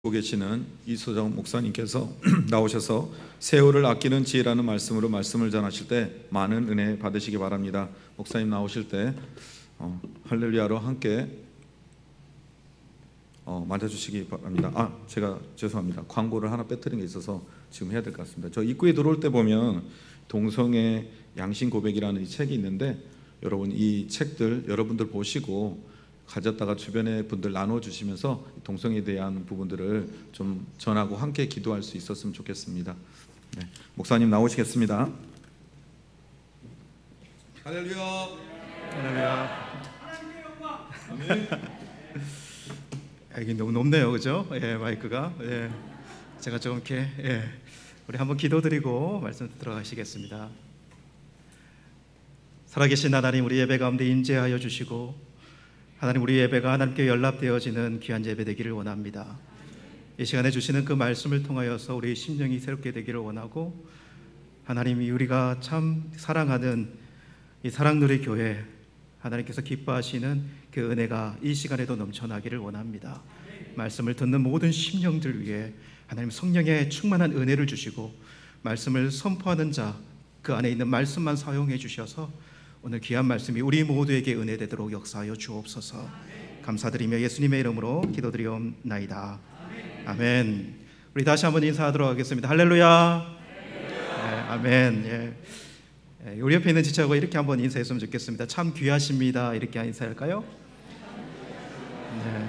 보고 계시는 이소정 목사님께서 나오셔서 세월을 아끼는 지혜라는 말씀으로 말씀을 전하실 때 많은 은혜 받으시기 바랍니다. 목사님 나오실 때 할렐루야로 함께 맞아주시기 바랍니다. 제가 죄송합니다. 광고를 하나 빼뜨린 게 있어서 지금 해야 될 것 같습니다. 저 입구에 들어올 때 보면 동성애 양심 고백이라는 이 책이 있는데, 여러분 이 책들 여러분들 보시고 가졌다가 주변의 분들 나눠주시면서 동성애에 대한 부분들을 좀 전하고 함께 기도할 수 있었으면 좋겠습니다. 네, 목사님 나오시겠습니다. 할렐루야. 할렐루야. 이게 너무 높네요, 그죠? 마이크가. 제가 좀 이렇게 우리 한번 기도드리고 말씀 들어가시겠습니다. 살아계신 하나님, 우리 예배 가운데 임재하여 주시고, 하나님, 우리 예배가 하나님께 연락되어지는 귀한 예배 되기를 원합니다. 이 시간에 주시는 그 말씀을 통하여서 우리 심령이 새롭게 되기를 원하고, 하나님이 우리가 참 사랑하는 이 사랑누리 교회, 하나님께서 기뻐하시는 그 은혜가 이 시간에도 넘쳐나기를 원합니다. 말씀을 듣는 모든 심령들 위해 하나님 성령의 충만한 은혜를 주시고, 말씀을 선포하는 자, 그 안에 있는 말씀만 사용해 주셔서 오늘 귀한 말씀이 우리 모두에게 은혜되도록 역사하여 주옵소서. 감사드리며 예수님의 이름으로 기도드리옵나이다. 아멘. 우리 다시 한번 인사하도록 하겠습니다. 할렐루야. 아멘. 우리 옆에 있는 지체하고 이렇게 한번 인사했으면 좋겠습니다. 참 귀하십니다. 이렇게 인사할까요? 네.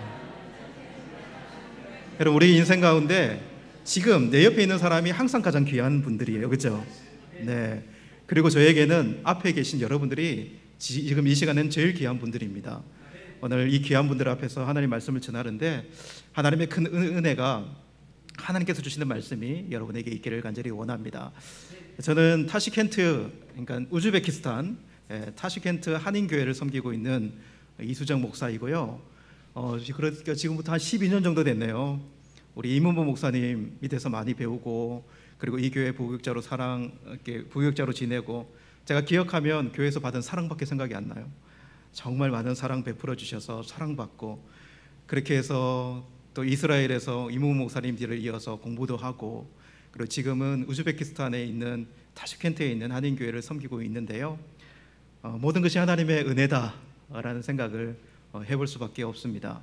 여러분, 우리 인생 가운데 지금 내 옆에 있는 사람이 항상 가장 귀한 분들이에요, 그렇죠? 네. 그리고 저에게는 앞에 계신 여러분들이 지금 이 시간엔 제일 귀한 분들입니다. 오늘 이 귀한 분들 앞에서 하나님 말씀을 전하는데, 하나님의 큰 은혜가, 하나님께서 주시는 말씀이 여러분에게 있기를 간절히 원합니다. 저는 타시켄트, 그러니까 우즈베키스탄 타시켄트 한인교회를 섬기고 있는 이수정 목사이고요. 그러니까 지금부터 한 12년 정도 됐네요. 우리 이문보 목사님 밑에서 많이 배우고, 그리고 이 교회 부교육자로 부교육자로 지내고, 제가 기억하면 교회에서 받은 사랑밖에 생각이 안 나요. 정말 많은 사랑 베풀어 주셔서 사랑받고, 그렇게 해서 또 이스라엘에서 이문보 목사님들을 이어서 공부도 하고, 그리고 지금은 우즈베키스탄에 있는 타슈켄트에 있는 한인교회를 섬기고 있는데요. 모든 것이 하나님의 은혜다라는 생각을 해볼 수밖에 없습니다.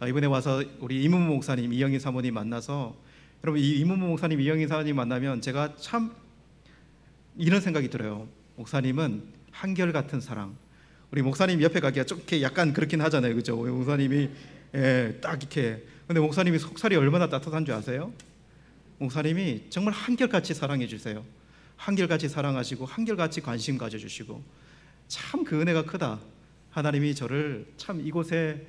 이번에 와서 우리 이문보 목사님, 이영희 사모님 만나서, 여러분, 이 이문보 목사님, 이영희 사모님 만나면 제가 참 이런 생각이 들어요. 목사님은 한결같은 사랑. 우리 목사님 옆에 가기가 좀 이렇게 약간 그렇긴 하잖아요, 그죠? 목사님이 딱 이렇게. 근데 목사님이 속살이 얼마나 따뜻한 줄 아세요? 목사님이 정말 한결같이 사랑해 주세요. 한결같이 사랑하시고 한결같이 관심 가져주시고, 참 그 은혜가 크다. 하나님이 저를 참 이곳에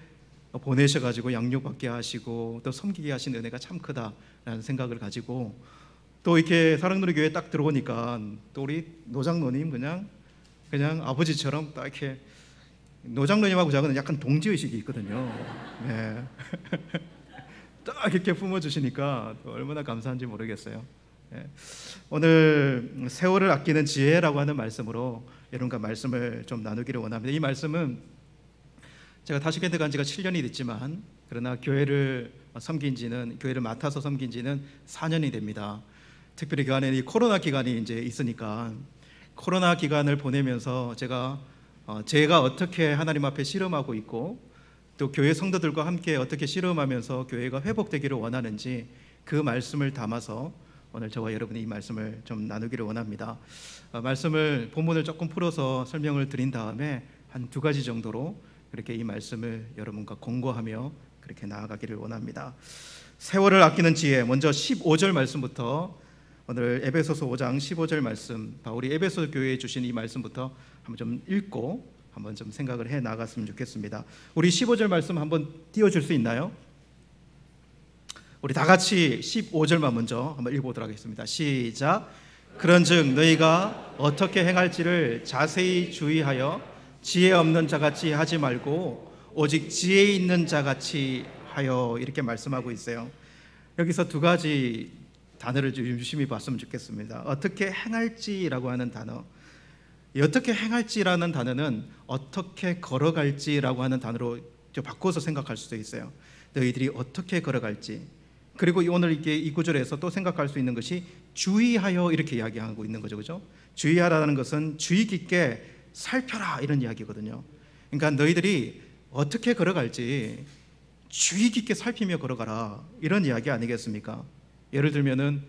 보내셔가지고 양육받게 하시고 또 섬기게 하신 은혜가 참 크다라는 생각을 가지고, 또 이렇게 사랑누리 교회에 딱 들어오니까 또 우리 노장로님 그냥 아버지처럼 딱 이렇게, 노장로님하고 저하고는 약간 동지의식이 있거든요. 네. 딱 이렇게 품어주시니까 또 얼마나 감사한지 모르겠어요. 네. 오늘 세월을 아끼는 지혜라고 하는 말씀으로 여러분과 말씀을 좀 나누기를 원합니다. 이 말씀은 제가 타시켄트 간 지가 7년이 됐지만, 그러나 교회를 맡아서 섬긴 지는 4년이 됩니다. 특별히 그 안에 이 코로나 기간이 이제 있으니까, 코로나 기간을 보내면서 제가 어떻게 하나님 앞에 씨름하고 있고, 또 교회 성도들과 함께 어떻게 씨름하면서 교회가 회복되기를 원하는지, 그 말씀을 담아서 오늘 저와 여러분이 이 말씀을 좀 나누기를 원합니다. 본문을 조금 풀어서 설명을 드린 다음에 한 2가지 정도로 그렇게 이 말씀을 여러분과 공고하며 그렇게 나아가기를 원합니다. 세월을 아끼는 지혜, 먼저 15절 말씀부터, 오늘 에베소서 5장 15절 말씀, 바울이 에베소 교회에 주신 이 말씀부터 한번 좀 읽고 한번 좀 생각을 해 나갔으면 좋겠습니다. 우리 15절 말씀 한번 띄워줄 수 있나요? 우리 다 같이 15절만 먼저 한번 읽어보도록 하겠습니다. 시작. 그런즉 너희가 어떻게 행할지를 자세히 주의하여 지혜 없는 자같이 하지 말고 오직 지혜 있는 자같이 하여, 이렇게 말씀하고 있어요. 여기서 2가지 단어를 좀 유심히 봤으면 좋겠습니다. 어떻게 행할지라고 하는 단어, 이 어떻게 행할지라는 단어는 어떻게 걸어갈지라고 하는 단어로 바꿔서 생각할 수도 있어요. 너희들이 어떻게 걸어갈지, 그리고 오늘 이게 이 구절에서 또 생각할 수 있는 것이 주의하여 이렇게 이야기하고 있는 거죠. 그죠? 주의하라는 것은 주의 깊게 살펴라 이런 이야기거든요. 그러니까 너희들이 어떻게 걸어갈지 주의 깊게 살피며 걸어가라 이런 이야기 아니겠습니까? 예를 들면은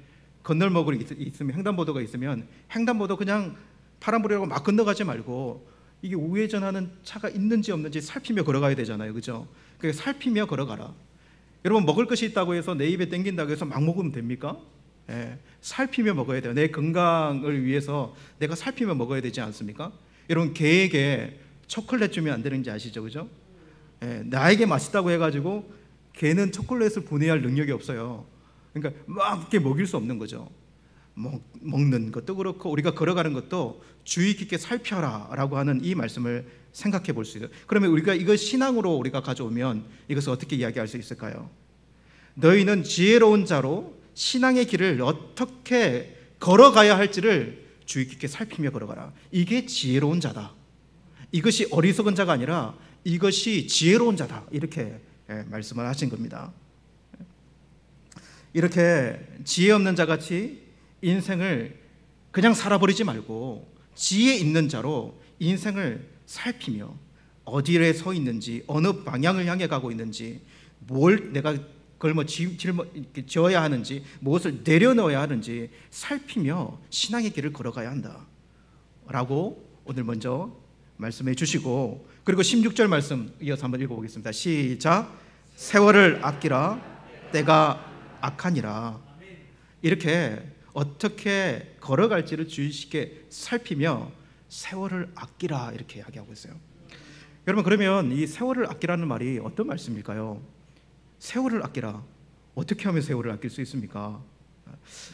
건널목이 있으면 횡단보도가 있으면 횡단보도 그냥 파란불이라고 막 건너가지 말고 이게 우회전하는 차가 있는지 없는지 살피며 걸어가야 되잖아요. 그죠? 그래서 살피며 걸어가라. 여러분 먹을 것이 있다고 해서 내 입에 땡긴다고 해서 막 먹으면 됩니까? 예, 살피며 먹어야 돼요. 내 건강을 위해서 내가 살피며 먹어야 되지 않습니까? 여러분 개에게 초콜릿 주면 안 되는지 아시죠? 그죠? 예, 나에게 맛있다고 해가지고 개는 초콜릿을 분해할 능력이 없어요. 그러니까 막 이렇게 먹일 수 없는 거죠. 먹는 것도 그렇고 우리가 걸어가는 것도 주의 깊게 살펴라 라고 하는 이 말씀을 생각해 볼 수 있어요. 그러면 우리가 이걸 신앙으로 우리가 가져오면 이것을 어떻게 이야기할 수 있을까요? 너희는 지혜로운 자로 신앙의 길을 어떻게 걸어가야 할지를 주의 깊게 살피며 걸어가라. 이게 지혜로운 자다. 이것이 어리석은 자가 아니라 이것이 지혜로운 자다. 이렇게 말씀을 하신 겁니다. 이렇게 지혜 없는 자같이 인생을 그냥 살아버리지 말고 지혜 있는 자로 인생을 살피며 어디에 서 있는지, 어느 방향을 향해 가고 있는지, 뭘 내가 지어야 하는지, 무엇을 내려놓아야 하는지 살피며 신앙의 길을 걸어가야 한다 라고 오늘 먼저 말씀해 주시고, 그리고 16절 말씀 이어서 한번 읽어보겠습니다. 시작. 세월을 아끼라 때가 악하니라. 이렇게 어떻게 걸어갈지를 주의 깊게 살피며 세월을 아끼라 이렇게 이야기하고 있어요. 여러분, 그러면 이 세월을 아끼라는 말이 어떤 말씀일까요? 세월을 아끼라. 어떻게 하면 세월을 아낄 수 있습니까?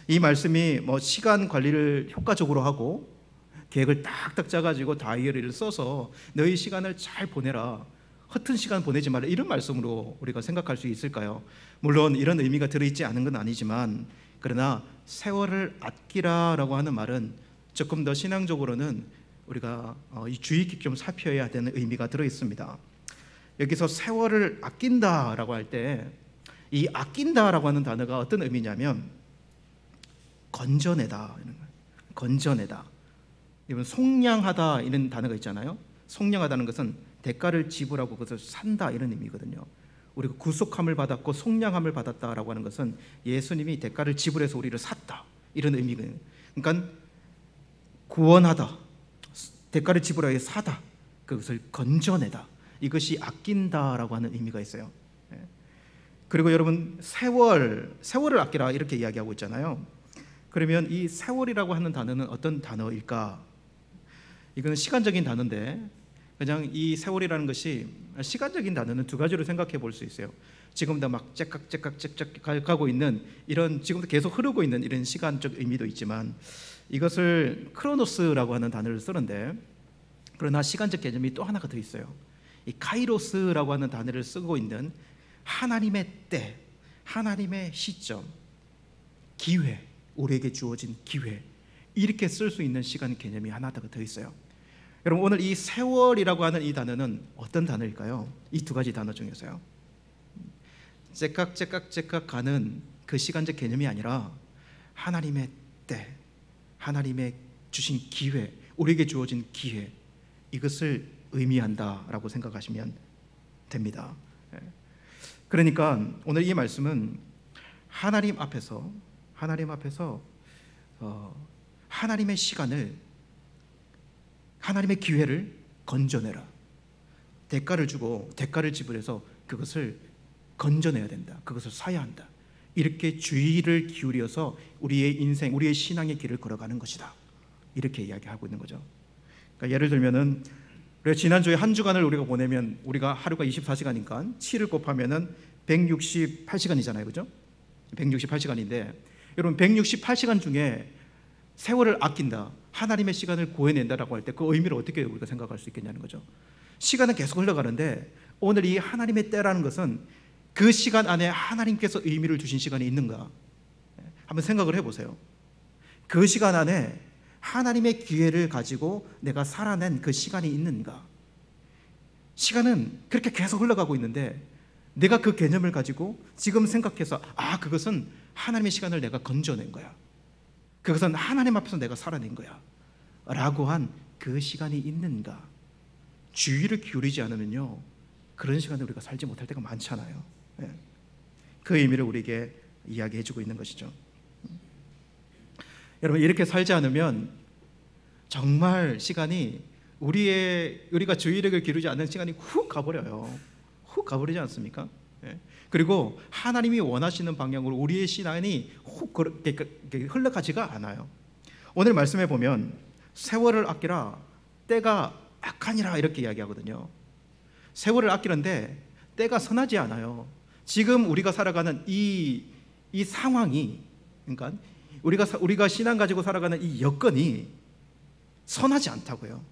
이 말씀이 시간 관리를 효과적으로 하고 계획을 딱딱 짜가지고 다이어리를 써서 너희 시간을 잘 보내라, 허튼 시간 보내지 마라, 이런 말씀으로 우리가 생각할 수 있을까요? 물론 이런 의미가 들어있지 않은 건 아니지만, 그러나 세월을 아끼라라고 하는 말은 조금 더 신앙적으로는 우리가 주의 깊게 좀 살펴야 되는 의미가 들어있습니다. 여기서 세월을 아낀다라고 할 때 이 아낀다라고 하는 단어가 어떤 의미냐면 건져내다, 건져내다. 이건 속량하다 이런 단어가 있잖아요. 속량하다는 것은 대가를 지불하고 그것을 산다 이런 의미거든요. 우리가 구속함을 받았고 속량함을 받았다라고 하는 것은 예수님이 대가를 지불해서 우리를 샀다 이런 의미거든요. 그러니까 구원하다, 대가를 지불하여 사다, 그것을 건져내다, 이것이 아낀다라고 하는 의미가 있어요. 그리고 여러분, 세월을 아끼라 이렇게 이야기하고 있잖아요. 그러면 이 세월이라고 하는 단어는 어떤 단어일까? 이거는 시간적인 단어인데, 그냥 이 세월이라는 것이 시간적인 단어는 두 가지로 생각해 볼 수 있어요. 지금도 막 째깍째깍 가고 있는 이런, 지금도 계속 흐르고 있는 이런 시간적 의미도 있지만, 이것을 크로노스라고 하는 단어를 쓰는데, 그러나 시간적 개념이 또 하나가 더 있어요. 이 카이로스라고 하는 단어를 쓰고 있는 하나님의 때, 하나님의 시점, 기회, 우리에게 주어진 기회, 이렇게 쓸 수 있는 시간 개념이 하나 더 있어요. 여러분, 오늘 이 세월이라고 하는 이 단어는 어떤 단어일까요? 이 두 가지 단어 중에서요. 째깍째깍 가는 그 시간적 개념이 아니라 하나님의 때, 하나님의 주신 기회, 우리에게 주어진 기회, 이것을 의미한다라고 생각하시면 됩니다. 그러니까 오늘 이 말씀은 하나님 앞에서 하나님의 시간을, 하나님의 기회를 건져내라. 대가를 주고 대가를 지불해서 그것을 건져내야 된다. 그것을 사야 한다. 이렇게 주의를 기울여서 우리의 인생, 우리의 신앙의 길을 걸어가는 것이다. 이렇게 이야기하고 있는 거죠. 그러니까 예를 들면은 지난주에 한 주간을 우리가 보내면, 우리가 하루가 24시간이니까 7을 곱하면은 168시간이잖아요. 그죠? 168시간인데, 여러분 168시간 중에 세월을 아낀다, 하나님의 시간을 구해낸다라고 할 때 그 의미를 어떻게 우리가 생각할 수 있겠냐는 거죠. 시간은 계속 흘러가는데 오늘 이 하나님의 때라는 것은 그 시간 안에 하나님께서 의미를 주신 시간이 있는가? 한번 생각을 해보세요. 그 시간 안에 하나님의 기회를 가지고 내가 살아낸 그 시간이 있는가? 시간은 그렇게 계속 흘러가고 있는데 내가 그 개념을 가지고 지금 생각해서 그것은 하나님의 시간을 내가 건져낸 거야, 그것은 하나님 앞에서 내가 살아낸 거야 라고 한 그 시간이 있는가? 주의를 기울이지 않으면요, 그런 시간을 우리가 살지 못할 때가 많잖아요. 그 의미를 우리에게 이야기해주고 있는 것이죠. 여러분, 이렇게 살지 않으면 정말 시간이 우리가 주의력을 기울이지 않는 시간이 훅 가버려요. 훅 가버리지 않습니까? 그리고 하나님이 원하시는 방향으로 우리의 시간이 훅 그렇게 흘러가지가 않아요. 오늘 말씀해 보면 세월을 아끼라, 때가 악하니라 이렇게 이야기하거든요. 세월을 아끼는데 때가 선하지 않아요. 지금 우리가 살아가는 이 상황이, 그러니까 우리가 신앙 가지고 살아가는 이 여건이 선하지 않다고요.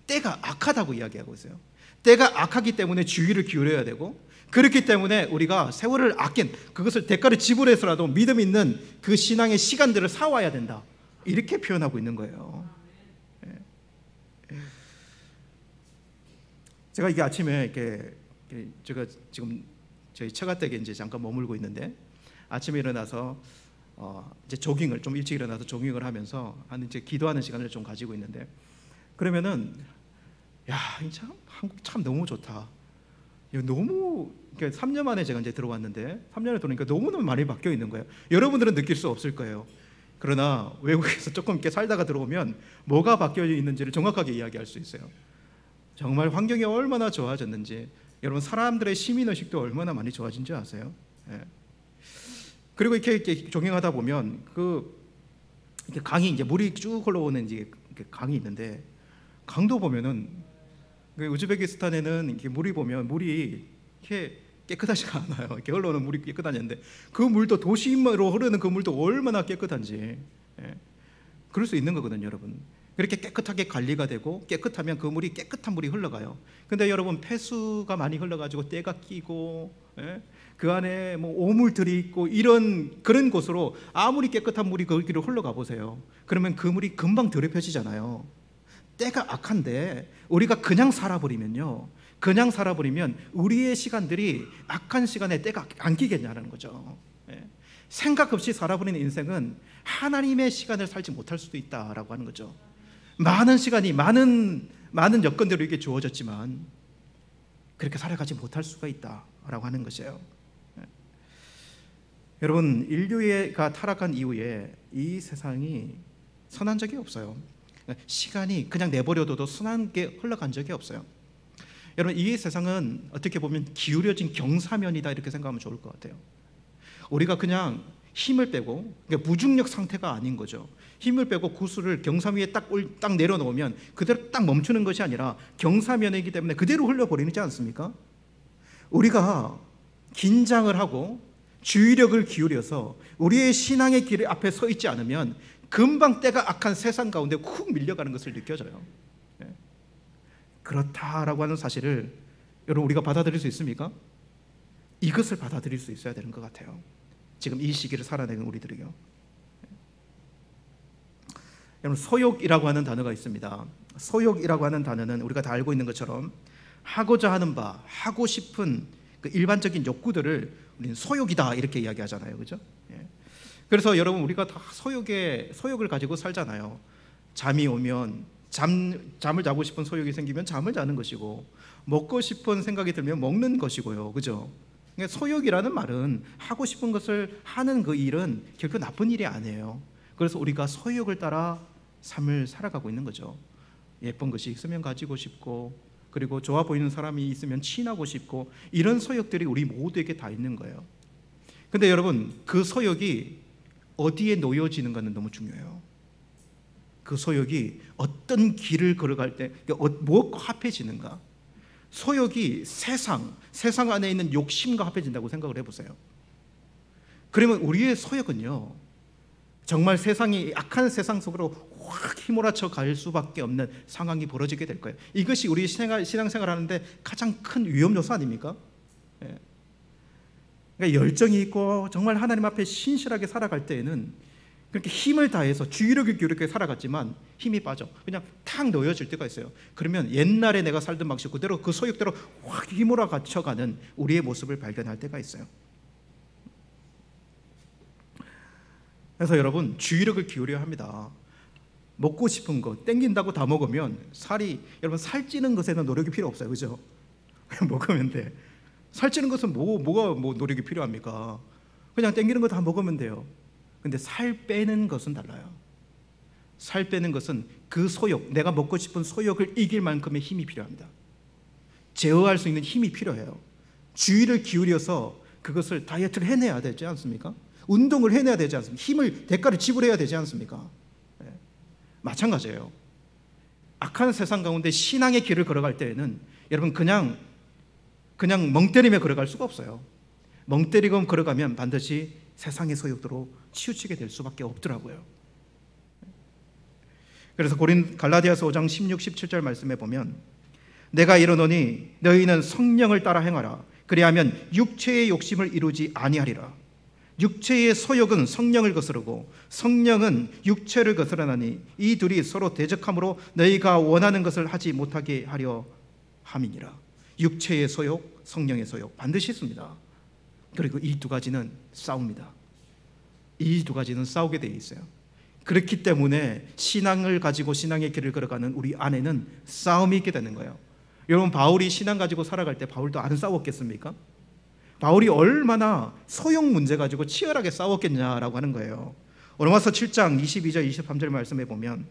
때가 악하다고 이야기하고 있어요. 때가 악하기 때문에 주의를 기울여야 되고, 그렇기 때문에 우리가 세월을 아낀 그것을 대가를 지불해서라도 믿음 있는 그 신앙의 시간들을 사와야 된다, 이렇게 표현하고 있는 거예요. 제가 이게 아침에 이렇게 제가 지금 저희 처가댁에 이제 잠깐 머물고 있는데, 아침에 일어나서 이제 조깅을 좀 일찍 일어나서 조깅을 하면서 이제 기도하는 시간을 좀 가지고 있는데, 그러면은 참 한국 참 너무 좋다. 너무 3년 만에 제가 이제 들어왔는데 3년을 들어오니까 너무너무 많이 바뀌어 있는 거예요. 여러분들은 느낄 수 없을 거예요. 그러나 외국에서 조금 이렇게 살다가 들어오면 뭐가 바뀌어 있는지를 정확하게 이야기할 수 있어요. 정말 환경이 얼마나 좋아졌는지, 여러분 사람들의 시민의식도 얼마나 많이 좋아진지 아세요? 그리고 이렇게 조깅하다 보면 이렇게 강이 이제 물이 쭉 흘러오는 이제 강이 있는데, 강도 보면은 우즈베키스탄에는 이렇게 물이 보면 물이 이렇게 깨끗하지가 않아요. 이렇게 흘러오는 물이 깨끗하는데 그 물도 도심으로 흐르는 그 물도 얼마나 깨끗한지, 그럴 수 있는 거거든요, 여러분. 그렇게 깨끗하게 관리가 되고 깨끗하면 그 물이 깨끗한 물이 흘러가요. 근데 여러분, 폐수가 많이 흘러가지고 때가 끼고, 그 안에 뭐 오물들이 있고 그런 곳으로 아무리 깨끗한 물이 거기로 흘러가 보세요. 그러면 그 물이 금방 더럽혀지잖아요. 때가 악한데 우리가 그냥 살아버리면 우리의 시간들이 악한 시간에 때가 안 끼겠냐는 거죠. 생각 없이 살아버리는 인생은 하나님의 시간을 살지 못할 수도 있다라고 하는 거죠. 많은 시간이 많은 여건들로 이게 주어졌지만 그렇게 살아가지 못할 수가 있다라고 하는 것이에요. 여러분, 인류가 타락한 이후에 이 세상이 선한 적이 없어요. 시간이 그냥 내버려둬도 선하게 흘러간 적이 없어요. 여러분, 이 세상은 어떻게 보면 기울여진 경사면이다, 이렇게 생각하면 좋을 것 같아요. 우리가 그냥 힘을 빼고, 그러니까 무중력 상태가 아닌 거죠. 힘을 빼고 구슬을 경사 위에 딱 내려놓으면 그대로 딱 멈추는 것이 아니라 경사면이기 때문에 그대로 흘러버리지 않습니까? 우리가 긴장을 하고 주의력을 기울여서 우리의 신앙의 길 앞에 서 있지 않으면 금방 때가 악한 세상 가운데 훅 밀려가는 것을 느껴져요. 그렇다라고 하는 사실을 여러분, 우리가 받아들일 수 있습니까? 이것을 받아들일 수 있어야 되는 것 같아요. 지금 이 시기를 살아내는 우리들이요. 여러분, 소욕이라고 하는 단어가 있습니다. 소욕이라고 하는 단어는 우리가 다 알고 있는 것처럼 하고자 하는 바, 하고 싶은 그 일반적인 욕구들을 우리는 소욕이다, 이렇게 이야기하잖아요, 그렇죠? 그래서 여러분, 우리가 다 소욕을 가지고 살잖아요. 잠이 오면 잠을 자고 싶은 소욕이 생기면 잠을 자는 것이고, 먹고 싶은 생각이 들면 먹는 것이고요, 그죠? 그러니까 소욕이라는 말은 하고 싶은 것을 하는 그 일은 결코 나쁜 일이 아니에요. 그래서 우리가 소욕을 따라 삶을 살아가고 있는 거죠. 예쁜 것이 있으면 가지고 싶고, 그리고 좋아 보이는 사람이 있으면 친하고 싶고, 이런 소욕들이 우리 모두에게 다 있는 거예요. 근데 여러분, 그 소욕이 어디에 놓여지는가는 너무 중요해요. 그 소욕이 어떤 길을 걸어갈 때 무엇과 합해지는가? 소욕이 세상 안에 있는 욕심과 합해진다고 생각을 해보세요. 그러면 우리의 소욕은요, 정말 세상이 악한 세상 속으로 확 휘몰아쳐 갈 수밖에 없는 상황이 벌어지게 될 거예요. 이것이 우리 신앙생활 하는데 가장 큰 위험 요소 아닙니까? 그러니까 열정이 있고 정말 하나님 앞에 신실하게 살아갈 때에는 그렇게 힘을 다해서 주의력을 기울여 살아갔지만 힘이 빠져. 그냥 탁 놓여질 때가 있어요. 그러면 옛날에 내가 살던 방식 그대로 그 소욕대로 확 힘으로 갇혀가는 우리의 모습을 발견할 때가 있어요. 그래서 여러분 주의력을 기울여야 합니다. 먹고 싶은 거 땡긴다고 다 먹으면 여러분 살찌는 것에는 노력이 필요 없어요. 그죠? 그냥 먹으면 돼. 살찌는 것은 뭐가 노력이 필요합니까? 그냥 땡기는 거 다 먹으면 돼요. 근데 살 빼는 것은 달라요. 살 빼는 것은 그 소욕, 내가 먹고 싶은 소욕을 이길 만큼의 힘이 필요합니다. 제어할 수 있는 힘이 필요해요. 주의를 기울여서 그것을 다이어트를 해내야 되지 않습니까? 운동을 해내야 되지 않습니까? 대가를 지불해야 되지 않습니까? 네. 마찬가지예요. 악한 세상 가운데 신앙의 길을 걸어갈 때에는 여러분 그냥 멍 때리며 걸어갈 수가 없어요. 멍 때리고 걸어가면 반드시 세상의 소욕대로 치우치게 될 수밖에 없더라고요. 그래서 갈라디아서 5장 16, 17절 말씀에 보면 내가 이르노니 너희는 성령을 따라 행하라. 그리하면 육체의 욕심을 이루지 아니하리라. 육체의 소욕은 성령을 거스르고 성령은 육체를 거스르나니 이 둘이 서로 대적함으로 너희가 원하는 것을 하지 못하게 하려 함이니라. 육체의 소욕, 성령의 소욕 반드시 있습니다. 그리고 이 두 가지는 싸웁니다. 이 두 가지는 싸우게 되어 있어요. 그렇기 때문에 신앙을 가지고 신앙의 길을 걸어가는 우리 안에는 싸움이 있게 되는 거예요. 여러분 바울이 신앙 가지고 살아갈 때 바울도 안 싸웠겠습니까? 바울이 얼마나 소욕 문제 가지고 치열하게 싸웠겠냐라고 하는 거예요. 로마서 7장 22절 23절 말씀에 보면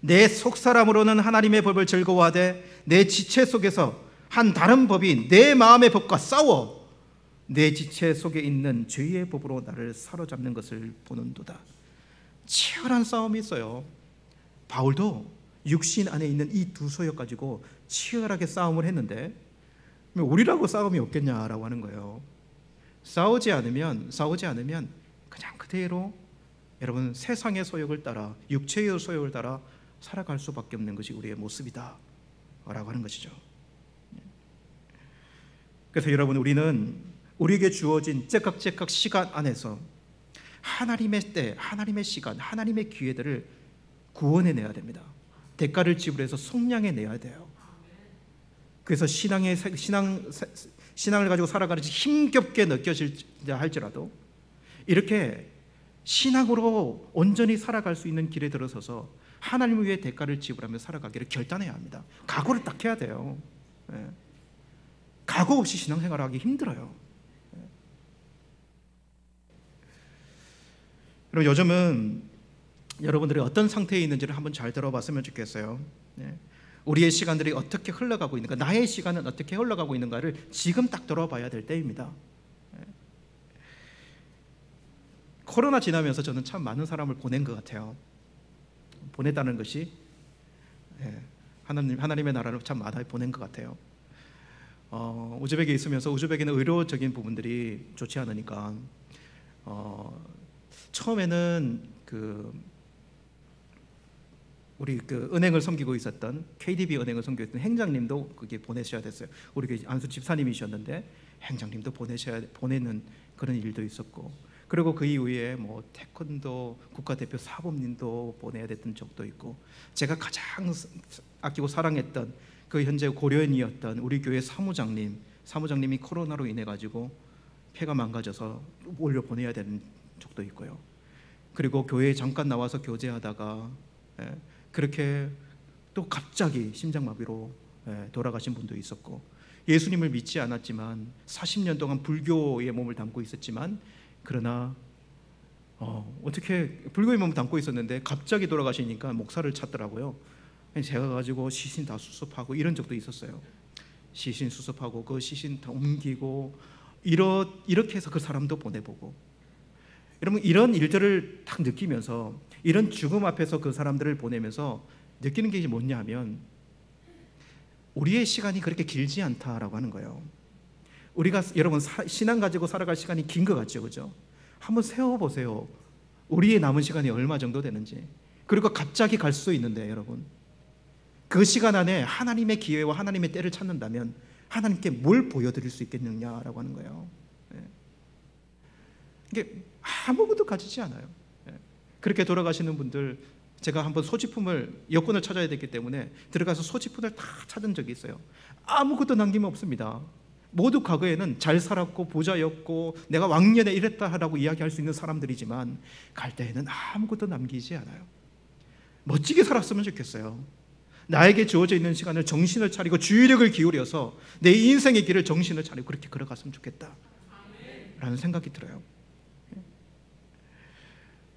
내 속사람으로는 하나님의 법을 즐거워하되 내 지체 속에서 한 다른 법이 내 마음의 법과 싸워 내 지체 속에 있는 죄의 법으로 나를 사로잡는 것을 보는도다. 치열한 싸움이 있어요. 바울도 육신 안에 있는 이 두 소욕 가지고 치열하게 싸움을 했는데 우리라고 싸움이 없겠냐라고 하는 거예요. 싸우지 않으면 그냥 그대로 여러분 세상의 소욕을 따라 육체의 소욕을 따라 살아갈 수밖에 없는 것이 우리의 모습이다 라고 하는 것이죠. 그래서 여러분 우리는 우리에게 주어진 째깍째깍 시간 안에서 하나님의 때, 하나님의 시간, 하나님의 기회들을 구원해내야 됩니다. 대가를 지불해서 속량해내야 돼요. 그래서 신앙을 가지고 살아가는 힘겹게 느껴질다 할지라도 이렇게 신앙으로 온전히 살아갈 수 있는 길에 들어서서 하나님을 위해 대가를 지불하며 살아가기를 결단해야 합니다. 각오를 딱 해야 돼요. 각오 없이 신앙생활을 하기 힘들어요. 그럼 요즘은 여러분들이 어떤 상태에 있는지를 한번 잘 들어봤으면 좋겠어요. 우리의 시간들이 어떻게 흘러가고 있는가, 나의 시간은 어떻게 흘러가고 있는가를 지금 딱 들어봐야 될 때입니다. 코로나 지나면서 저는 참 많은 사람을 보낸 것 같아요. 보냈다는 것이 하나님의 나라를 참 많이 보낸 것 같아요. 우즈벡에 있으면서 우즈벡에는 의료적인 부분들이 좋지 않으니까 처음에는 우리 은행을 섬기고 있었던 KDB 은행을 섬기고 있던 행장님도 그게 보내셔야 됐어요. 우리 안수 집사님이셨는데 행장님도 보내는 그런 일도 있었고, 그리고 그 이후에 뭐 태권도 국가대표 사범님도 보내야 됐던 적도 있고, 제가 가장 아끼고 사랑했던 그 현재 고려인이었던 우리 교회 사무장님이 코로나로 인해 가지고 폐가 망가져서 올려 보내야 되는 적도 있고요. 그리고 교회에 잠깐 나와서 교제하다가 그렇게 또 갑자기 심장마비로 돌아가신 분도 있었고, 예수님을 믿지 않았지만 40년 동안 불교의 몸을 담고 있었지만, 그러나 어떻게 불교의 몸을 담고 있었는데 갑자기 돌아가시니까 목사를 찾더라고요. 제가 가지고 시신 다 수습하고 이런 적도 있었어요. 시신 수습하고 그 시신 다 옮기고 이렇게 해서 그 사람도 보내보고, 여러분 이런 일들을 딱 느끼면서, 이런 죽음 앞에서 그 사람들을 보내면서 느끼는 게 뭐냐 하면, 우리의 시간이 그렇게 길지 않다라고 하는 거예요. 우리가 여러분 신앙 가지고 살아갈 시간이 긴 것 같죠, 그죠? 한번 세워보세요. 우리의 남은 시간이 얼마 정도 되는지. 그리고 갑자기 갈 수도 있는데, 여러분 그 시간 안에 하나님의 기회와 하나님의 때를 찾는다면 하나님께 뭘 보여드릴 수 있겠느냐라고 하는 거예요. 이게 아무것도 가지지 않아요. 그렇게 돌아가시는 분들, 제가 한번 소지품을, 여권을 찾아야 됐기 때문에 들어가서 소지품을 다 찾은 적이 있어요. 아무것도 남김없습니다. 모두 과거에는 잘 살았고 부자였고 내가 왕년에 이랬다 하라고 이야기할 수 있는 사람들이지만 갈 때에는 아무것도 남기지 않아요. 멋지게 살았으면 좋겠어요. 나에게 주어져 있는 시간을 정신을 차리고 주의력을 기울여서 내 인생의 길을 정신을 차리고 그렇게 걸어갔으면 좋겠다 라는 생각이 들어요.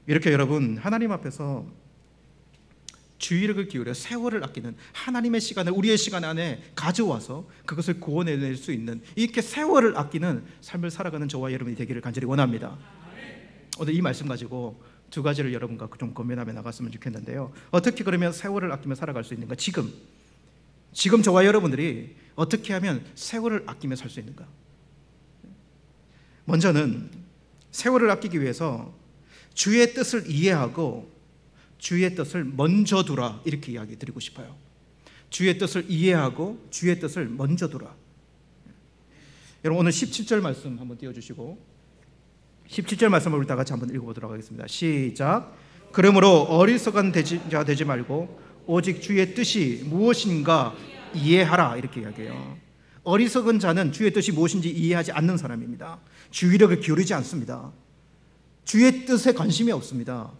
이렇게 여러분, 하나님 앞에서 주의력을 기울여 세월을 아끼는, 하나님의 시간을 우리의 시간 안에 가져와서 그것을 구원해낼 수 있는, 이렇게 세월을 아끼는 삶을 살아가는 저와 여러분이 되기를 간절히 원합니다. 오늘 이 말씀 가지고 두 가지를 여러분과 좀 고민하며 나갔으면 좋겠는데요. 어떻게 그러면 세월을 아끼며 살아갈 수 있는가? 지금 저와 여러분들이 어떻게 하면 세월을 아끼며 살 수 있는가? 먼저는 세월을 아끼기 위해서 주의 뜻을 이해하고 주의 뜻을 먼저 두라, 이렇게 이야기 드리고 싶어요. 주의 뜻을 이해하고 주의 뜻을 먼저 두라. 여러분, 오늘 17절 말씀 한번 띄워주시고 17절 말씀을 우리 다 같이 한번 읽어보도록 하겠습니다. 시작. 그러므로 어리석은 자 되지 말고 오직 주의 뜻이 무엇인가 이해하라, 이렇게 이야기해요. 어리석은 자는 주의 뜻이 무엇인지 이해하지 않는 사람입니다. 주의력을 기울이지 않습니다. 주의 뜻에 관심이 없습니다.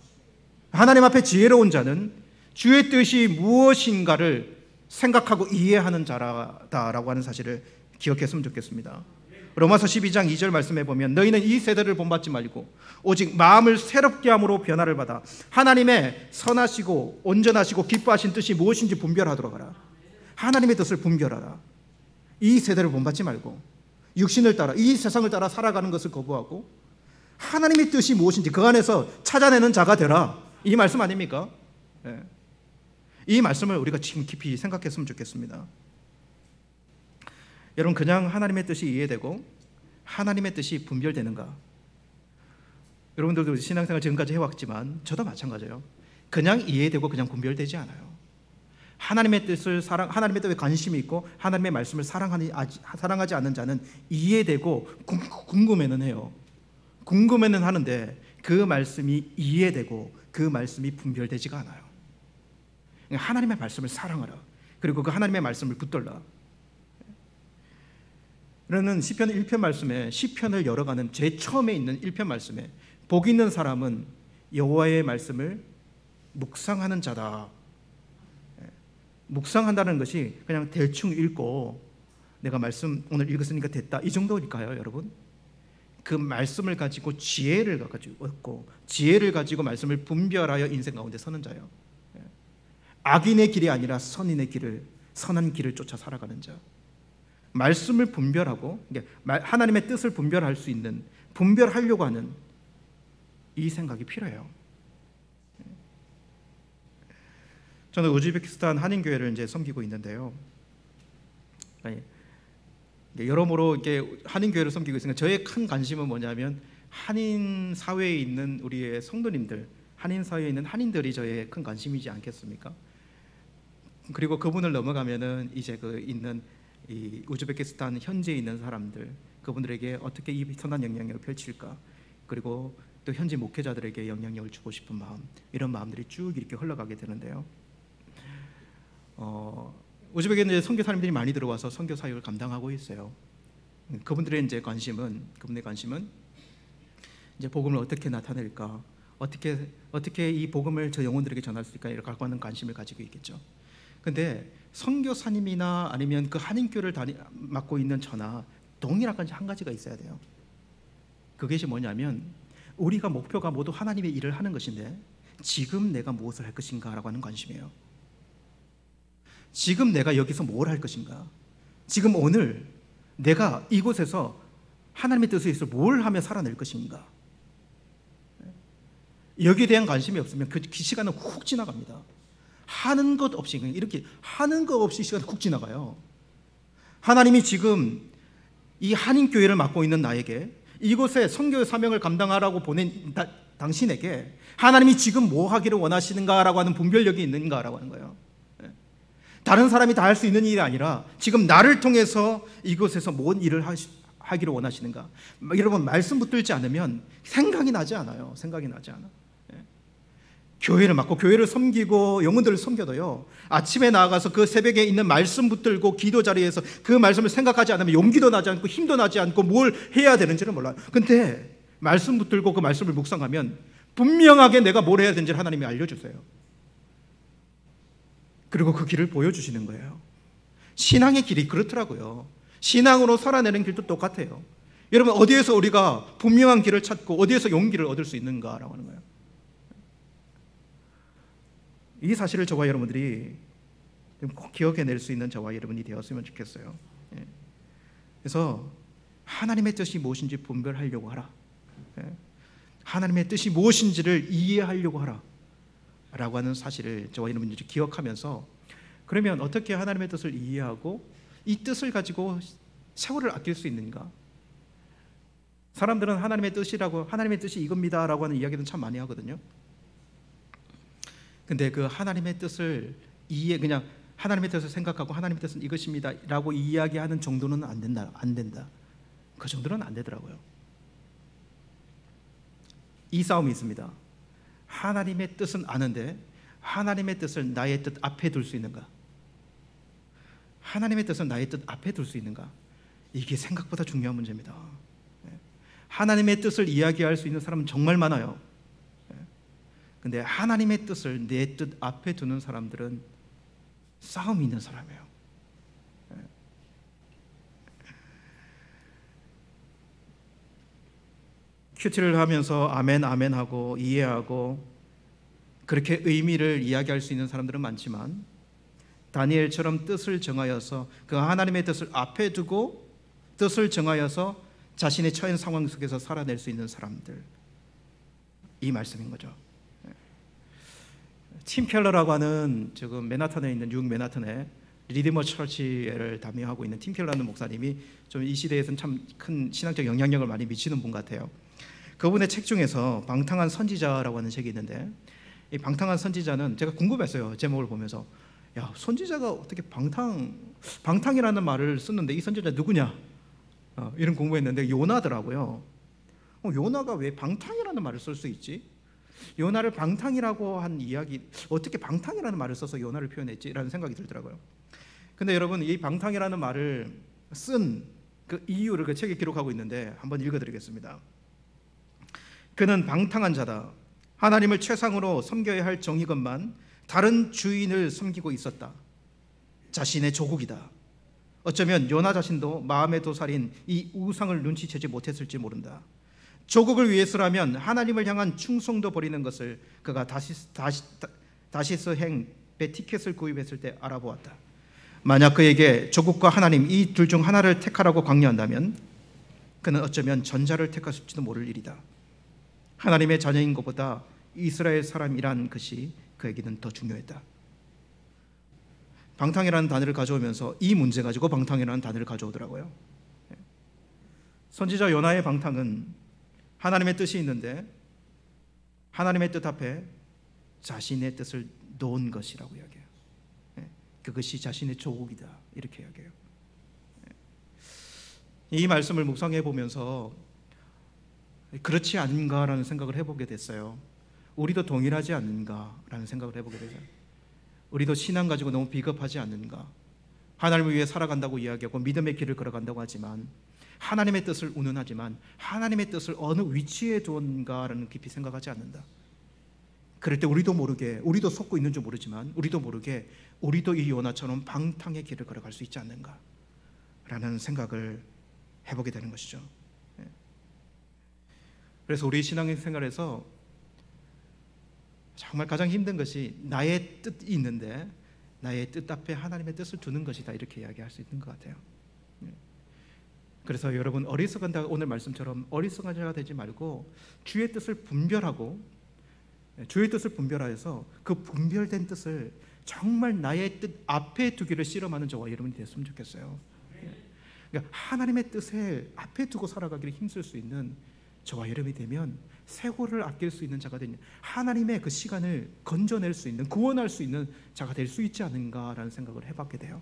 하나님 앞에 지혜로운 자는 주의 뜻이 무엇인가를 생각하고 이해하는 자라다라고 하는 사실을 기억했으면 좋겠습니다. 로마서 12장 2절 말씀에 보면 너희는 이 세대를 본받지 말고 오직 마음을 새롭게 함으로 변화를 받아 하나님의 선하시고 온전하시고 기뻐하신 뜻이 무엇인지 분별하도록 하라. 하나님의 뜻을 분별하라. 이 세대를 본받지 말고 육신을 따라, 이 세상을 따라 살아가는 것을 거부하고 하나님의 뜻이 무엇인지 그 안에서 찾아내는 자가 되라. 이 말씀 아닙니까? 네. 이 말씀을 우리가 지금 깊이 생각했으면 좋겠습니다. 여러분, 그냥 하나님의 뜻이 이해되고 하나님의 뜻이 분별되는가? 여러분들도 신앙생활 지금까지 해왔지만 저도 마찬가지예요. 그냥 이해되고 그냥 분별되지 않아요. 하나님의 뜻을 하나님의 뜻에 관심이 있고 하나님의 말씀을 사랑하지 않는 자는 이해되고 궁금해는 해요. 궁금해는 하는데 그 말씀이 이해되고 그 말씀이 분별되지가 않아요. 하나님의 말씀을 사랑하라. 그리고 그 하나님의 말씀을 붙들라. 그러는 시편 1편 말씀에, 시편을 열어가는 제일 처음에 있는 1편 말씀에 복 있는 사람은 여호와의 말씀을 묵상하는 자다. 묵상한다는 것이 그냥 대충 읽고 내가 말씀 오늘 읽었으니까 됐다, 이 정도일까요, 여러분? 그 말씀을 가지고 지혜를 가지고 얻고 지혜를 가지고 말씀을 분별하여 인생 가운데 서는 자예요. 악인의 길이 아니라 선인의 길을, 선한 길을 쫓아 살아가는 자. 말씀을 분별하고 하나님의 뜻을 분별할 수 있는, 분별하려고 하는 이 생각이 필요해요. 저는 우즈베키스탄 한인교회를 이제 섬기고 있는데요. 여러모로 이렇게 한인교회를 섬기고 있으니까 저의 큰 관심은 뭐냐면 한인 사회에 있는 우리의 성도님들, 한인 사회에 있는 한인들이 저의 큰 관심이지 않겠습니까? 그리고 그분을 넘어가면은 이제 그 있는 이 우즈베키스탄 현지에 있는 사람들, 그분들에게 어떻게 이 선한 영향력을 펼칠까, 그리고 또 현지 목회자들에게 영향력을 주고 싶은 마음, 이런 마음들이 쭉 이렇게 흘러가게 되는데요. 우즈벡에는 선교사님들이 많이 들어와서 선교 사역을 감당하고 있어요. 그분들의 이제 그분의 관심은 이제 복음을 어떻게 나타낼까, 어떻게 이 복음을 저 영혼들에게 전할 수 있을까, 이렇게 갖고 하는 관심을 가지고 있겠죠. 근데 선교사님이나 아니면 그 한인교를 맡고 있는 저나 동일한 한 가지가 있어야 돼요. 그것이 뭐냐면 우리가 목표가 모두 하나님의 일을 하는 것인데 지금 내가 무엇을 할 것인가라고 하는 관심이에요. 지금 내가 여기서 뭘 할 것인가, 지금 오늘 내가 이곳에서 하나님의 뜻에 의해서 뭘 하며 살아낼 것인가, 여기에 대한 관심이 없으면 그 시간은 훅 지나갑니다. 하는 것 없이, 이렇게 하는 것 없이 시간이 훅 지나가요. 하나님이 지금 이 한인교회를 맡고 있는 나에게, 이곳에 선교의 사명을 감당하라고 보낸 당신에게 하나님이 지금 뭐 하기를 원하시는가라고 하는 분별력이 있는가라고 하는 거예요. 다른 사람이 다 할 수 있는 일이 아니라 지금 나를 통해서 이곳에서 뭔 일을 하기를 원하시는가. 여러분, 말씀 붙들지 않으면 생각이 나지 않아요. 생각이 나지 않아. 교회를 맡고 교회를 섬기고 영혼들을 섬겨도요, 아침에 나가서 그 새벽에 있는 말씀 붙들고 기도 자리에서 그 말씀을 생각하지 않으면 용기도 나지 않고 힘도 나지 않고 뭘 해야 되는지를 몰라요. 근데 말씀 붙들고 그 말씀을 묵상하면 분명하게 내가 뭘 해야 되는지 하나님이 알려주세요. 그리고 그 길을 보여주시는 거예요. 신앙의 길이 그렇더라고요. 신앙으로 살아내는 길도 똑같아요. 여러분, 어디에서 우리가 분명한 길을 찾고 어디에서 용기를 얻을 수 있는가라고 하는 거예요. 이 사실을 저와 여러분들이 꼭 기억해낼 수 있는 저와 여러분이 되었으면 좋겠어요. 그래서 하나님의 뜻이 무엇인지 분별하려고 하라. 하나님의 뜻이 무엇인지를 이해하려고 하라 라고 하는 사실을 저와 여러분들이 기억하면서, 그러면 어떻게 하나님의 뜻을 이해하고 이 뜻을 가지고 세월을 아낄 수 있는가? 사람들은 하나님의 뜻이라고, 하나님의 뜻이 이겁니다 라고 하는 이야기는 참 많이 하거든요. 근데 그 하나님의 뜻을 그냥 하나님의 뜻을 생각하고 하나님의 뜻은 이것입니다 라고 이야기하는 정도는 안 된다. 그 정도는 안 되더라고요. 이 싸움이 있습니다. 하나님의 뜻은 아는데 하나님의 뜻을 나의 뜻 앞에 둘 수 있는가? 하나님의 뜻을 나의 뜻 앞에 둘 수 있는가? 이게 생각보다 중요한 문제입니다. 하나님의 뜻을 이야기할 수 있는 사람은 정말 많아요. 근데 하나님의 뜻을 내 뜻 앞에 두는 사람들은 싸움이 있는 사람이에요. 큐티를 하면서 아멘 아멘 하고 이해하고 그렇게 의미를 이야기할 수 있는 사람들은 많지만, 다니엘처럼 뜻을 정하여서 그 하나님의 뜻을 앞에 두고 뜻을 정하여서 자신의 처한 상황 속에서 살아낼 수 있는 사람들, 이 말씀인 거죠. 팀 켈러라고 하는 지금 맨하탄에 있는 뉴욕 맨하탄에 리디머 처치를 담임하고 있는 팀 켈러라는 목사님이 좀 이 시대에서는 참 큰 신앙적 영향력을 많이 미치는 분 같아요. 그분의 책 중에서 방탕한 선지자라고 하는 책이 있는데, 이 방탕한 선지자는 제가 궁금했어요. 제목을 보면서, 야, 선지자가 어떻게 방탕이라는 말을 쓰는데 이 선지자 누구냐? 이런 공부했는데 요나더라고요. 요나가 왜 방탕이라는 말을 쓸 수 있지? 요나를 방탕이라고 한 이야기, 어떻게 방탕이라는 말을 써서 요나를 표현했지라는 생각이 들더라고요. 근데 여러분, 이 방탕이라는 말을 쓴 그 이유를 그 책에 기록하고 있는데 한번 읽어드리겠습니다. 그는 방탕한 자다. 하나님을 최상으로 섬겨야 할 정의것만 다른 주인을 섬기고 있었다. 자신의 조국이다. 어쩌면 요나 자신도 마음의 도살인 이 우상을 눈치채지 못했을지 모른다. 조국을 위해서라면 하나님을 향한 충성도 버리는 것을 그가 다시스 행배 티켓을 구입했을 때 알아보았다. 만약 그에게 조국과 하나님 이 둘 중 하나를 택하라고 강요한다면 그는 어쩌면 전자를 택했을지도 모를 일이다. 하나님의 자녀인 것보다 이스라엘 사람이란 것이 그에게는 더 중요했다. 방탕이라는 단어를 가져오면서 이 문제 가지고 방탕이라는 단어를 가져오더라고요. 선지자 요나의 방탕은 하나님의 뜻이 있는데 하나님의 뜻 앞에 자신의 뜻을 놓은 것이라고 이야기해요. 그것이 자신의 조국이다, 이렇게 이야기해요. 이 말씀을 묵상해 보면서 그렇지 않은가라는 생각을 해보게 됐어요. 우리도 동일하지 않는가라는 생각을 해보게 되죠. 우리도 신앙 가지고 너무 비겁하지 않는가? 하나님을 위해 살아간다고 이야기하고 믿음의 길을 걸어간다고 하지만 하나님의 뜻을 운운하지만 하나님의 뜻을 어느 위치에 두었는가라는 깊이 생각하지 않는다. 그럴 때 우리도 모르게, 우리도 속고 있는 줄 모르지만 우리도 모르게 우리도 이 요나처럼 방탕의 길을 걸어갈 수 있지 않는가라는 생각을 해보게 되는 것이죠. 그래서 우리 신앙의 생활에서 정말 가장 힘든 것이 나의 뜻이 있는데 나의 뜻 앞에 하나님의 뜻을 두는 것이다, 이렇게 이야기할 수 있는 것 같아요. 그래서 여러분, 어리석은 자가 오늘 말씀처럼 어리석은 자가 되지 말고 주의 뜻을 분별하고, 주의 뜻을 분별하여서 그 분별된 뜻을 정말 나의 뜻 앞에 두기를 씨름하는 저와 여러분이 됐으면 좋겠어요. 그러니까 하나님의 뜻을 앞에 두고 살아가기를 힘쓸 수 있는 저와 여러분이 되면 세월을 아낄 수 있는 자가 되는, 하나님의 그 시간을 건져낼 수 있는, 구원할 수 있는 자가 될 수 있지 않은가라는 생각을 해봤게 돼요.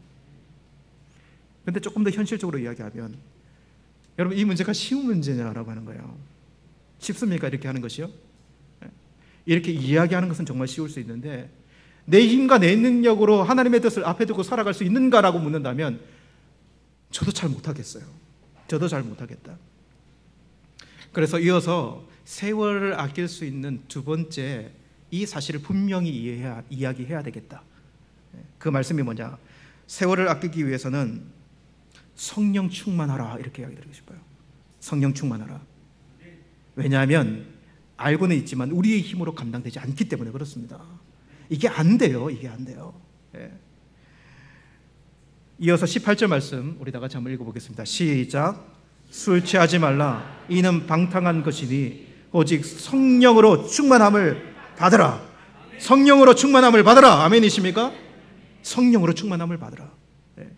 그런데 조금 더 현실적으로 이야기하면, 여러분, 이 문제가 쉬운 문제냐라고 하는 거예요. 쉽습니까? 이렇게 하는 것이요? 이렇게 이야기하는 것은 정말 쉬울 수 있는데 내 힘과 내 능력으로 하나님의 뜻을 앞에 두고 살아갈 수 있는가라고 묻는다면 저도 잘 못하겠어요. 저도 잘 못하겠다. 그래서 이어서 세월을 아낄 수 있는 두 번째 이 사실을 분명히 이야기해야 되겠다. 그 말씀이 뭐냐? 세월을 아끼기 위해서는 성령 충만하라 이렇게 이야기드리고 싶어요. 성령 충만하라. 왜냐하면 알고는 있지만 우리의 힘으로 감당되지 않기 때문에 그렇습니다. 이게 안 돼요. 이게 안 돼요. 예. 이어서 18절 말씀 우리 다 같이 한번 읽어보겠습니다. 시작. 술 취하지 말라. 이는 방탕한 것이니 오직 성령으로 충만함을 받으라. 성령으로 충만함을 받으라. 아멘이십니까? 성령으로 충만함을 받으라. 예.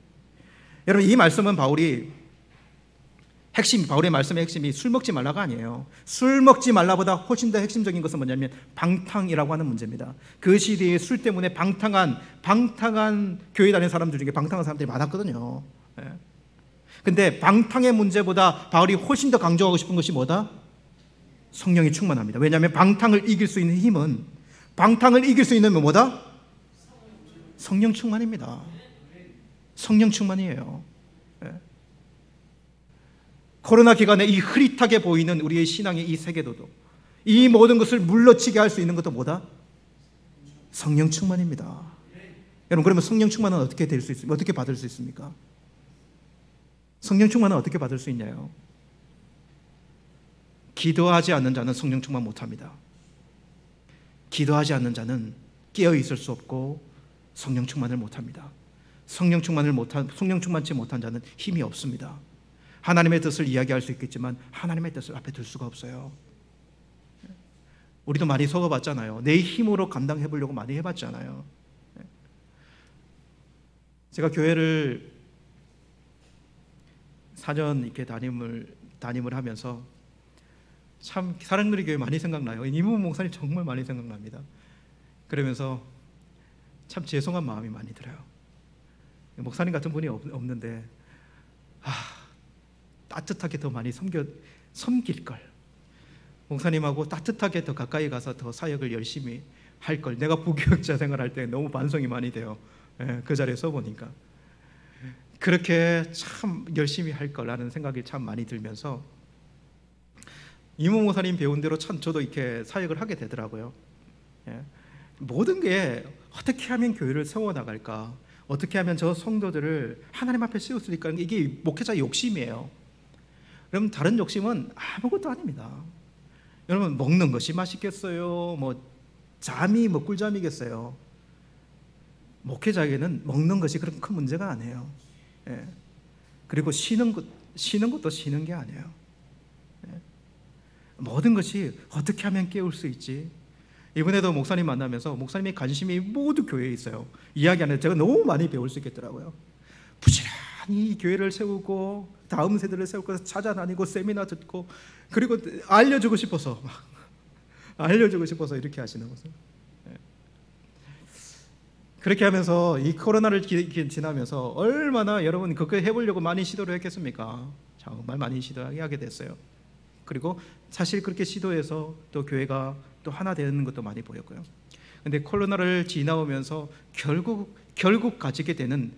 여러분 이 말씀은 바울의 말씀의 핵심이 술 먹지 말라가 아니에요. 술 먹지 말라보다 훨씬 더 핵심적인 것은 뭐냐면 방탕이라고 하는 문제입니다. 그 시대에 술 때문에 방탕한 교회 다니는 사람들 중에 방탕한 사람들이 많았거든요. 예. 근데 방탕의 문제보다 바울이 훨씬 더 강조하고 싶은 것이 뭐다? 성령이 충만합니다. 왜냐하면 방탕을 이길 수 있는 힘은 방탕을 이길 수 있는 뭐다? 성령 충만입니다. 성령 충만이에요. 예. 코로나 기간에 이 흐릿하게 보이는 우리의 신앙의 이 세계도도 이 모든 것을 물러치게 할 수 있는 것도 뭐다? 성령 충만입니다. 여러분 그러면 성령 충만은 어떻게 될 수 있습니까? 어떻게 받을 수 있습니까? 성령 충만은 어떻게 받을 수 있냐요? 기도하지 않는 자는 성령 충만 못합니다. 기도하지 않는 자는 깨어 있을 수 없고 성령 충만을 못합니다. 성령 충만치 못한 자는 힘이 없습니다. 하나님의 뜻을 이야기할 수 있겠지만 하나님의 뜻을 앞에 둘 수가 없어요. 우리도 많이 속아봤잖아요. 내 힘으로 감당해 보려고 많이 해봤잖아요. 제가 교회를 4년 이렇게 담임을 하면서 참 사랑누리 교회 많이 생각나요. 이문 목사님 정말 많이 생각납니다. 그러면서 참 죄송한 마음이 많이 들어요. 목사님 같은 분이 없는데 따뜻하게 더 많이 섬길 걸. 목사님하고 따뜻하게 더 가까이 가서 더 사역을 열심히 할 걸. 내가 부교육자 생활할 때 너무 반성이 많이 돼요. 그 자리에 서보니까 그렇게 참 열심히 할 거라는 생각이 참 많이 들면서 이모 목사님 배운 대로 참 저도 이렇게 사역을 하게 되더라고요. 모든 게 어떻게 하면 교회를 세워나갈까, 어떻게 하면 저 성도들을 하나님 앞에 세울 수 있을까, 이게 목회자의 욕심이에요. 여러분 다른 욕심은 아무것도 아닙니다. 여러분 먹는 것이 맛있겠어요? 잠이 꿀잠이겠어요? 목회자에게는 먹는 것이 그렇게 큰 문제가 아니에요. 예. 그리고 쉬는 것도 쉬는 게 아니에요. 예. 모든 것이 어떻게 하면 깨울 수 있지? 이번에도 목사님 만나면서 목사님의 관심이 모두 교회에 있어요. 이야기하는 제가 너무 많이 배울 수 있겠더라고요. 부지런히 교회를 세우고 다음 세대를 세울 것을 찾아다니고 세미나 듣고 그리고 알려주고 싶어서 이렇게 하시는 거죠. 그렇게 하면서 이 코로나를 지나면서 얼마나 여러분 그거 해보려고 많이 시도를 했겠습니까? 정말 많이 시도하게 됐어요. 그리고 사실 그렇게 시도해서 또 교회가 또 하나 되는 것도 많이 보였고요. 근데 코로나를 지나오면서 결국 가지게 되는,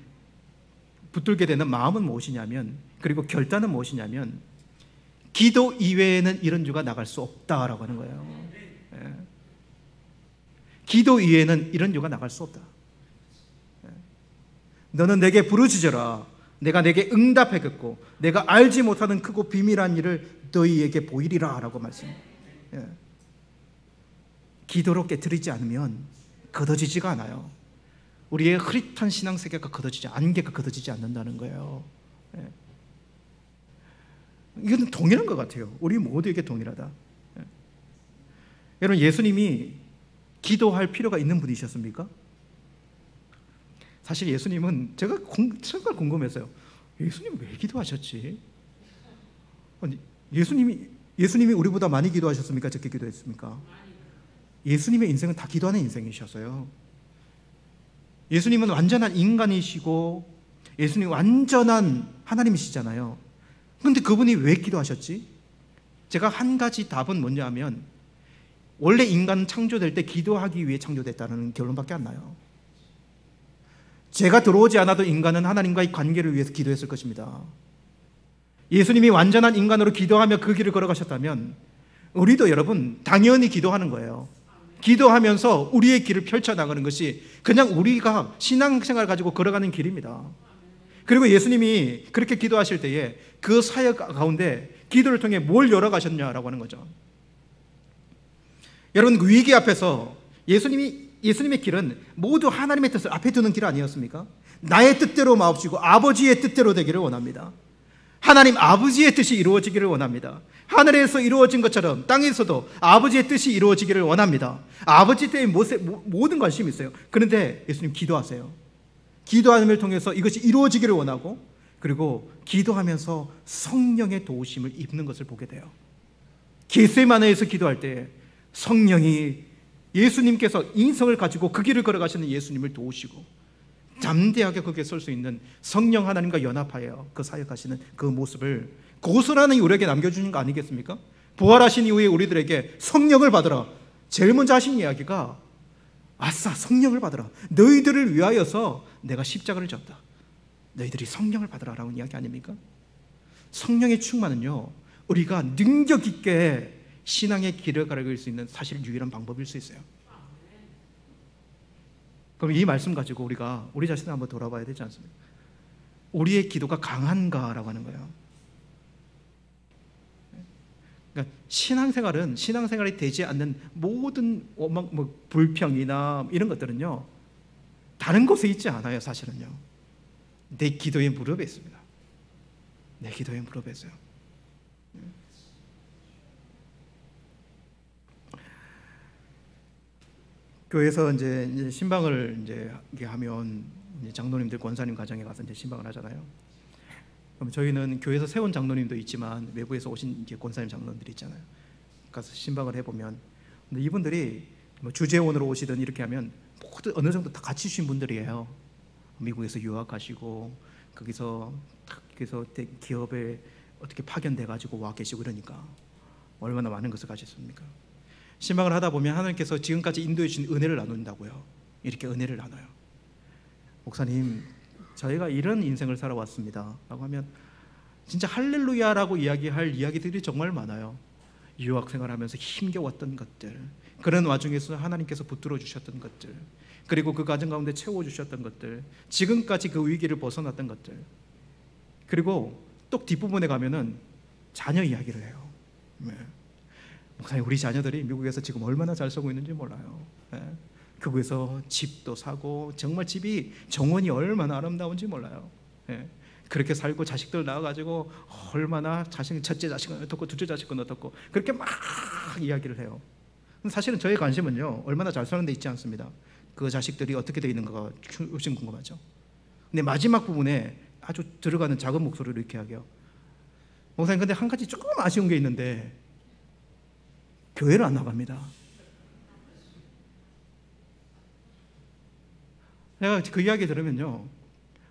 붙들게 되는 마음은 무엇이냐면, 그리고 결단은 무엇이냐면 기도 이외에는 이런 주가 나갈 수 없다라고 하는 거예요. 예. 기도 이외에는 이런 주가 나갈 수 없다. 예. 너는 내게 부르짖어라. 내가 내게 응답하겠고 내가 알지 못하는 크고 비밀한 일을 너희에게 보이리라 라고 말씀. 예. 기도로 깨트리지 않으면 걷어지지가 않아요. 우리의 흐릿한 신앙세계가 안개가 걷어지지 않는다는 거예요. 예. 이건 동일한 것 같아요. 우리 모두에게 동일하다. 예. 여러분 예수님이 기도할 필요가 있는 분이셨습니까? 사실 예수님은 제가 정말 궁금했어요. 예수님 왜 기도하셨지? 아니, 예수님이 우리보다 많이 기도하셨습니까? 적게 기도했습니까? 예수님의 인생은 다 기도하는 인생이셨어요. 예수님은 완전한 인간이시고 예수님이 완전한 하나님이시잖아요. 그런데 그분이 왜 기도하셨지? 제가 한 가지 답은 뭐냐 하면 원래 인간 창조될 때 기도하기 위해 창조됐다는 결론밖에 안 나요. 죄가 들어오지 않아도 인간은 하나님과의 관계를 위해서 기도했을 것입니다. 예수님이 완전한 인간으로 기도하며 그 길을 걸어가셨다면 우리도 여러분 당연히 기도하는 거예요. 기도하면서 우리의 길을 펼쳐나가는 것이 그냥 우리가 신앙생활을 가지고 걸어가는 길입니다. 그리고 예수님이 그렇게 기도하실 때에 그 사역 가운데 기도를 통해 뭘 열어가셨냐라고 하는 거죠. 여러분, 그 위기 앞에서 예수님의 길은 모두 하나님의 뜻을 앞에 두는 길 아니었습니까? 나의 뜻대로 마옵시고 아버지의 뜻대로 되기를 원합니다. 하나님 아버지의 뜻이 이루어지기를 원합니다. 하늘에서 이루어진 것처럼 땅에서도 아버지의 뜻이 이루어지기를 원합니다. 아버지 때문에 모든 관심이 있어요. 그런데 예수님 기도하세요. 기도함을 통해서 이것이 이루어지기를 원하고, 그리고 기도하면서 성령의 도우심을 입는 것을 보게 돼요. 겟세마네에서 기도할 때 성령이, 예수님께서 인성을 가지고 그 길을 걸어가시는 예수님을 도우시고 담대하게 거기에 설 수 있는 성령 하나님과 연합하여 그 사역하시는 그 모습을 고스란히 우리에게 남겨주는 거 아니겠습니까? 부활하신 이후에 우리들에게 성령을 받으라. 제일 먼저 하신 이야기가 아싸 성령을 받으라. 너희들을 위하여서 내가 십자가를 졌다. 너희들이 성령을 받으라라고 이야기 아닙니까? 성령의 충만은요, 우리가 능력 있게 신앙의 길을 가르칠 수 있는 사실 유일한 방법일 수 있어요. 그럼 이 말씀 가지고 우리가 우리 자신을 한번 돌아봐야 되지 않습니까? 우리의 기도가 강한가라고 하는 거예요. 그러니까 신앙생활이 되지 않는 모든 불평이나 이런 것들은요, 다른 곳에 있지 않아요. 사실은요, 내 기도의 무릎에 있습니다. 내 기도의 무릎에 있어요. 교회에서 이제 신방을 이제 하면 이제 장로님들 권사님 가정에 가서 이제 신방을 하잖아요. 그럼 저희는 교회에서 세운 장로님도 있지만 외부에서 오신 이제 권사님 장로님들이 있잖아요. 가서 신방을 해보면, 근데 이분들이 뭐 주재원으로 오시든 이렇게 하면 모두 어느 정도 다 같이 주신 분들이에요. 미국에서 유학하시고 거기서 기업에 어떻게 파견돼 가지고 와 계시고, 그러니까 얼마나 많은 것을 가졌습니까? 신방을 하다 보면 하나님께서 지금까지 인도해 주신 은혜를 나눈다고요. 이렇게 은혜를 나눠요. 목사님, 저희가 이런 인생을 살아왔습니다 라고 하면 진짜 할렐루야라고 이야기할 이야기들이 정말 많아요. 유학생활하면서 힘겨웠던 것들, 그런 와중에서 하나님께서 붙들어 주셨던 것들, 그리고 그 과정 가운데 채워주셨던 것들, 지금까지 그 위기를 벗어났던 것들, 그리고 또 뒷부분에 가면은 자녀 이야기를 해요. 네. 목사님, 우리 자녀들이 미국에서 지금 얼마나 잘 살고 있는지 몰라요. 네. 그곳에서 집도 사고 정말 집이 정원이 얼마나 아름다운지 몰라요. 네. 그렇게 살고 자식들 낳아가지고 얼마나 첫째 자식은 어떻고 둘째 자식은 어떻고 그렇게 막 이야기를 해요. 사실은 저의 관심은요, 얼마나 잘 사는 데 있지 않습니다. 그 자식들이 어떻게 되어 있는가가 훨씬 궁금하죠. 근데 마지막 부분에 아주 들어가는 작은 목소리로 이렇게 하게요. 목사님, 근데 한 가지 조금 아쉬운 게 있는데 교회를 안 나갑니다. 내가 그 이야기 들으면요,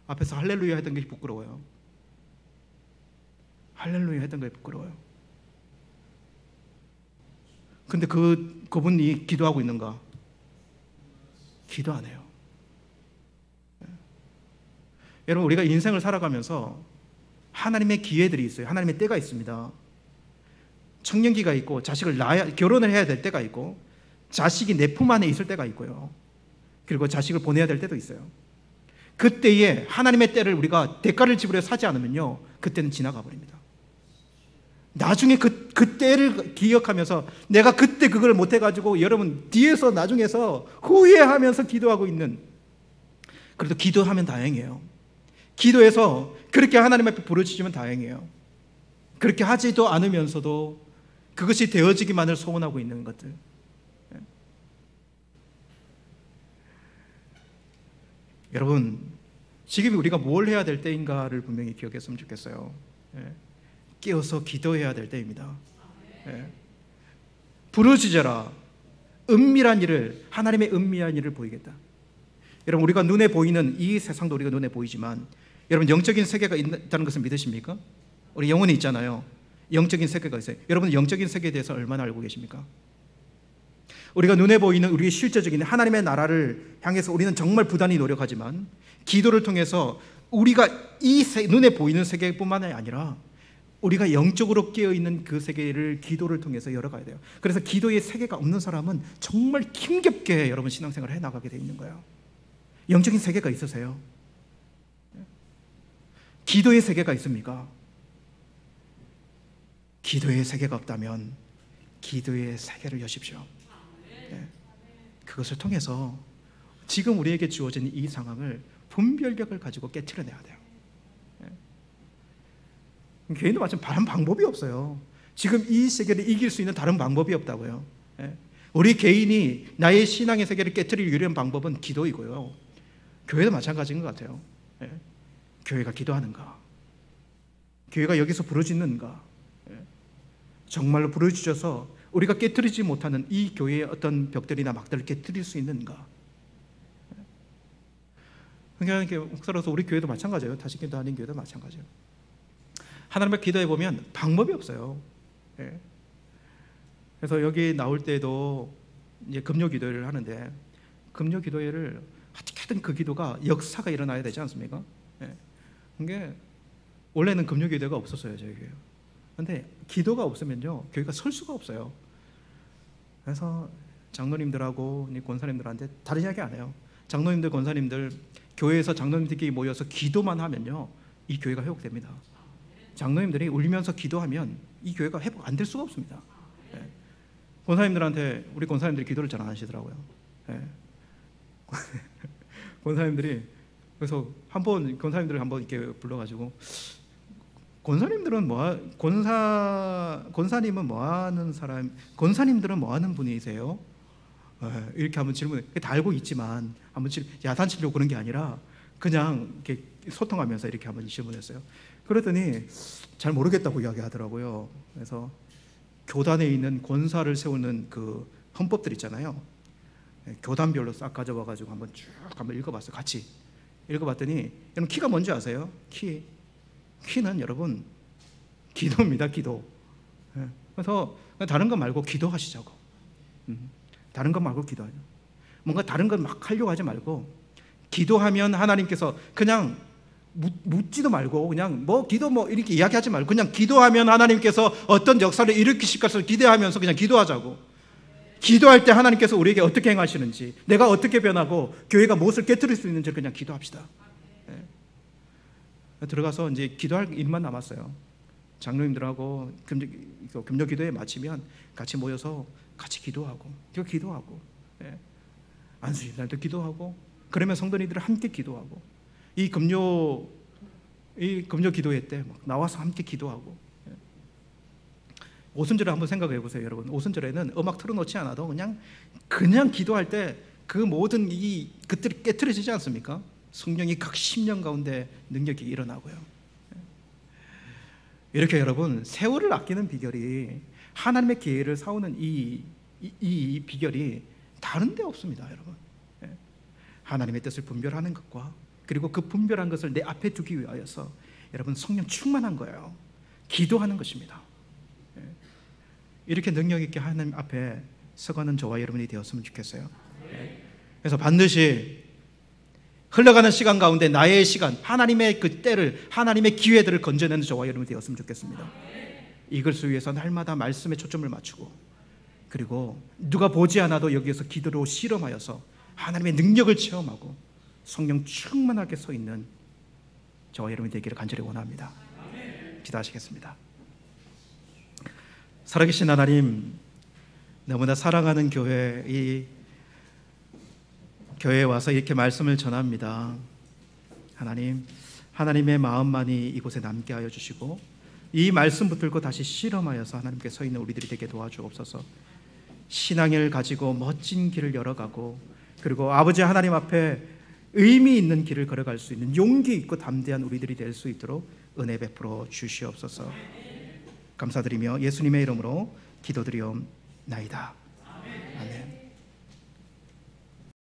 앞에서 할렐루야 했던 게 부끄러워요. 할렐루야 했던 게 부끄러워요. 근데 그분이 기도하고 있는가? 기도 안 해요. 여러분, 우리가 인생을 살아가면서 하나님의 기회들이 있어요. 하나님의 때가 있습니다. 청년기가 있고, 자식을 결혼을 해야 될 때가 있고, 자식이 내 품 안에 있을 때가 있고요. 그리고 자식을 보내야 될 때도 있어요. 그때에 하나님의 때를 우리가 대가를 지불해 사지 않으면요, 그때는 지나가 버립니다. 나중에 그 때를 기억하면서 내가 그때 그걸 못해가지고 여러분 뒤에서 나중에서 후회하면서 기도하고 있는, 그래도 기도하면 다행이에요. 기도해서 그렇게 하나님 앞에 부르짖으면 다행이에요. 그렇게 하지도 않으면서도 그것이 되어지기만을 소원하고 있는 것들. 여러분, 지금 우리가 뭘 해야 될 때인가를 분명히 기억했으면 좋겠어요. 깨어서 기도해야 될 때입니다. 부르짖어라. 은밀한 일을, 하나님의 은밀한 일을 보이겠다. 여러분, 우리가 눈에 보이는 이 세상도 우리가 눈에 보이지만, 여러분 영적인 세계가 있다는 것을 믿으십니까? 우리 영혼이 있잖아요. 영적인 세계가 있어요. 여러분 영적인 세계에 대해서 얼마나 알고 계십니까? 우리가 눈에 보이는 우리의 실제적인 하나님의 나라를 향해서 우리는 정말 부단히 노력하지만 기도를 통해서 우리가 이 눈에 보이는 세계뿐만 아니라 우리가 영적으로 깨어있는 그 세계를 기도를 통해서 열어가야 돼요. 그래서 기도의 세계가 없는 사람은 정말 힘겹게 여러분 신앙생활을 해나가게 돼 있는 거예요. 영적인 세계가 있으세요? 기도의 세계가 있습니까? 기도의 세계가 없다면 기도의 세계를 여십시오. 그것을 통해서 지금 우리에게 주어진 이 상황을 분별력을 가지고 깨트려내야 돼요. 교회도 마찬가지로 다른 방법이 없어요. 지금 이 세계를 이길 수 있는 다른 방법이 없다고요. 우리 개인이 나의 신앙의 세계를 깨트릴 유일한 방법은 기도이고요. 교회도 마찬가지인 것 같아요. 교회가 기도하는가? 교회가 여기서 부르짖는가? 정말로 부르짖어서 우리가 깨트리지 못하는 이 교회의 어떤 벽들이나 막들을 깨트릴 수 있는가? 그러니까 목사로서 우리 교회도 마찬가지예요. 다시 기도하는 교회도 마찬가지예요. 하나님 앞에 기도해 보면 방법이 없어요. 그래서 여기 나올 때도 이제 금요 기도회를 하는데 금요 기도회를 어떻게든 그 기도가 역사가 일어나야 되지 않습니까? 그게 원래는 금요 기도회가 없었어요, 저희 교회. 근데 기도가 없으면요 교회가 설 수가 없어요. 그래서 장로님들하고 권사님들한테 다른 이야기 안 해요. 장로님들, 권사님들 교회에서 장로님들끼리 모여서 기도만 하면요 이 교회가 회복됩니다. 장로님들이 울면서 기도하면 이 교회가 회복 안 될 수가 없습니다. 권사님들한테 우리 권사님들이 기도를 잘 안 하시더라고요. 권사님들이 그래서 한번 권사님들을 한번 이렇게 불러가지고 권사님들은 권사님은 뭐 하는 사람? 권사님들은 뭐 하는 분이세요? 이렇게 한번 질문해. 다 알고 있지만 한번 야단치려고 그런 게 아니라 그냥 이렇게 소통하면서 이렇게 한번 질문했어요. 그랬더니 잘 모르겠다고 이야기하더라고요. 그래서 교단에 있는 권사를 세우는 그 헌법들 있잖아요. 교단별로 싹 가져와가지고 한번 쭉 한번 읽어봤어요. 같이 읽어봤더니 여러분 키가 뭔지 아세요? 키는 여러분 기도입니다. 기도. 그래서 다른 거 말고 기도하시자고. 다른 거 말고 기도하죠. 뭔가 다른 걸 막 하려고 하지 말고 기도하면 하나님께서 그냥 묻지도 말고 그냥 기도 이렇게 이야기하지 말고 그냥 기도하면 하나님께서 어떤 역사를 일으키실 것을 기대하면서 그냥 기도하자고. 기도할 때 하나님께서 우리에게 어떻게 행하시는지, 내가 어떻게 변하고 교회가 무엇을 깨트릴 수 있는지 그냥 기도합시다. 들어가서 이제 기도할 일만 남았어요. 장로님들하고 금요 기도회 마치면 같이 모여서 같이 기도하고 안수집날도 기도하고 그러면 성도님들은 함께 기도하고 이 금요 기도회 때 막 나와서 함께 기도하고. 오순절에 한번 생각해 보세요, 여러분. 오순절에는 음악 틀어놓지 않아도 그냥 기도할 때 그 모든 그들이 깨트려지지 않습니까? 성령이 각 심령 가운데 능력이 일어나고요. 이렇게 여러분 세월을 아끼는 비결이 하나님의 기회를 사오는 이 비결이 다른 데 없습니다, 여러분. 하나님의 뜻을 분별하는 것과 그리고 그 분별한 것을 내 앞에 두기 위하여서 여러분 성령 충만한 거예요. 기도하는 것입니다. 이렇게 능력 있게 하나님 앞에 서가는 저와 여러분이 되었으면 좋겠어요. 그래서 반드시 흘러가는 시간 가운데 나의 시간, 하나님의 그 때를, 하나님의 기회들을 건져내는 저와 여러분이 되었으면 좋겠습니다. 이것을 위해서 날마다 말씀에 초점을 맞추고 그리고 누가 보지 않아도 여기에서 기도로 실험하여서 하나님의 능력을 체험하고 성령 충만하게 서 있는 저와 여러분이 되기를 간절히 원합니다. 기도하시겠습니다. 살아계신 하나님, 너무나 사랑하는 교회, 이 교회에 와서 이렇게 말씀을 전합니다. 하나님, 하나님의 마음만이 이곳에 남게 하여 주시고 이 말씀 붙들고 다시 실험하여서 하나님께 서 있는 우리들이 되게 도와주옵소서. 신앙을 가지고 멋진 길을 열어가고 그리고 아버지 하나님 앞에 의미 있는 길을 걸어갈 수 있는 용기 있고 담대한 우리들이 될 수 있도록 은혜 베풀어 주시옵소서. 감사드리며 예수님의 이름으로 기도드리옵나이다.